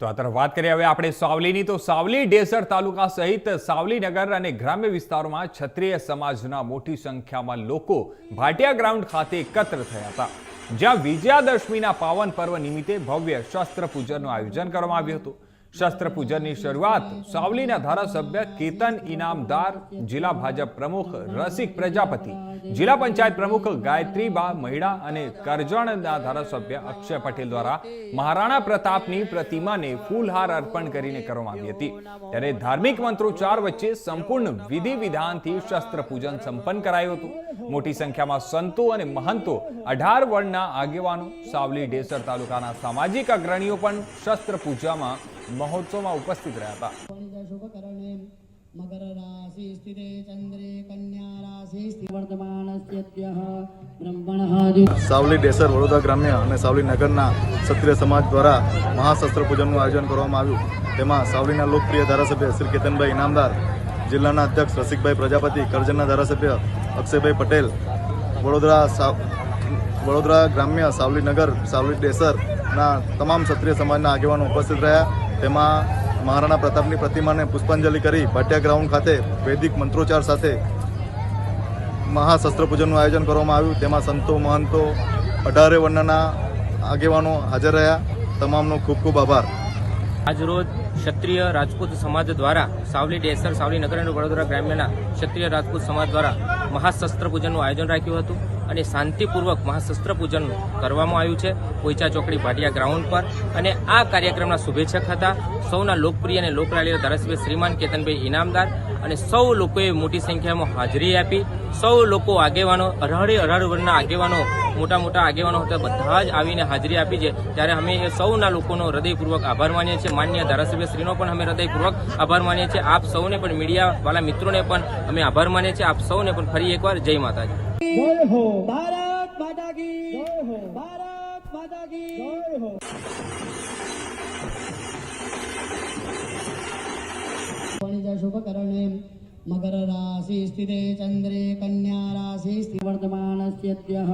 તો આ તરફ વાત કરીએ હવે આપણે સાવલીની તો સાવલી ડેસર તાલુકા સહિત સાવલીનગર અને ગ્રામ્ય વિસ્તારોમાં ક્ષત્રિય સમાજના મોટી સંખ્યામાં લોકો ભાટિયા ગ્રાઉન્ડ ખાતે એકત્ર થયા હતા, જ્યાં વિજયાદશમીના પાવન પર્વ નિમિત્તે ભવ્ય શસ્ત્ર પૂજનનું આયોજન કરવામાં આવ્યું હતું। શસ્ત્ર પૂજનની શરૂઆત સાવલીના ધારાસભ્ય કેતન ઇનામદાર, જિલ્લા ભાજપ પ્રમુખ રસિક પ્રજાપતિ, જિલ્લા પંચાયત પ્રમુખ ગાયત્રીબા મહિડા અને કરજણના ધારાસભ્ય અક્ષય પટેલ દ્વારા મહારાણા પ્રતાપની પ્રતિમાને ફૂલહાર અર્પણ કરીને કરવામાં આવી હતી। ત્યારે ધાર્મિક મંત્રોચ્ચાર વચ્ચે સંપૂર્ણ વિધિ વિધાનથી શસ્ત્ર પૂજન સંપન્ન કરાયું હતું। મોટી સંખ્યામાં સંતો અને મહંતો, 18 વર્ણના આગેવાનો, સાવલી ડેસર તાલુકાના સામાજિક અગ્રણીઓ પણ શસ્ત્ર પૂજામાં મહોત્સવમાં ઉપસ્થિત રહ્યા હતા। मकर राशि स्थिते चंद्रे कन्या राशि वर्तमानस्यद्यः ब्रह्मणः। सावली डेसर वडोदरा ग्राम्य અને સાવલી નગરના ક્ષત્રિય સમાજ દ્વારા મહાશસ્ત્ર પૂજનનું આયોજન કરવામાં આવ્યું। તેમાં સાવલીના લોકપ્રિય ધારાસભ્ય શ્રી કેતનભાઈ ઇનામદાર, જિલ્લાના અધ્યક્ષ રસિકભાઈ પ્રજાપતિ, કરજણના ધારાસભ્ય અક્ષયભાઈ પટેલ, વડોદરા ગ્રામ્ય, સાવલી નગર, સાવલી ડેસરના તમામ ક્ષત્રિય સમાજના આગેવાનો ઉપસ્થિત રહ્યા। તેમાં મહારાણા પ્રતાપની પ્રતિમાને પુષ્પાંજલિ કરી ભાટિયા ગ્રાઉન્ડ ખાતે વૈદિક મંત્રોચ્ચાર સાથે મહાશસ્ત્ર પૂજનનું આયોજન કરવામાં આવ્યું। તેમાં સંતો, મહંતો, 18 વર્ણના આગેવાનો હાજર રહ્યા। તમામનો ખૂબ ખૂબ આભાર। આજરોજ ક્ષત્રિય રાજપૂત સમાજ દ્વારા સાવલી ડેસર, સાવલી નગર અને વડોદરા ગ્રામ્યના ક્ષત્રિય રાજપૂત સમાજ દ્વારા મહાશસ્ત્ર પૂજનનું આયોજન રાખ્યું હતું અને શાંતિપૂર્વક મહાશસ્ત્ર પૂજન કરવામાં આવ્યું છે પોઈચા ચોકડી ભાટિયા ગ્રાઉન્ડ પર। અને આ કાર્યક્રમના શુભેચ્છક હતા સૌના લોકપ્રિય અને લોકલાડીય ધારાસભ્ય શ્રીમાન કેતનભાઈ ઇનામદાર, અને સૌ લોકોએ મોટી સંખ્યામાં હાજરી આપી। સૌ લોકો આગેવાનો, 18 વર્ગના આગેવાનો, મોટા આગેવાનો હતા, બધા જ આવીને હાજરી આપી છે। ત્યારે અમે એ સૌના લોકોનો હૃદયપૂર્વક આભાર માનીએ છીએ। માન્ય ધારાસભ્ય શ્રીનો પણ અમે હૃદયપૂર્વક આભાર માનીએ છીએ। આપ સૌને પણ, મીડિયાવાળા મિત્રોને પણ અમે આભાર માનીએ છીએ। આપ સૌને પણ ફરી એકવાર જય માતાજી। जय हो भारत माता की, जय हो भारत माता की, जय हो। शुभकरणे मकर राशि स्थिते चंद्रे कन्या राशि वर्तमानस्यद्यः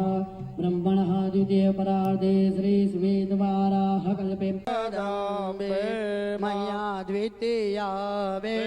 ब्रह्मणः द्वितीय परार्धे श्री स्वेदवाराः कल्पे मया द्वितीया वे।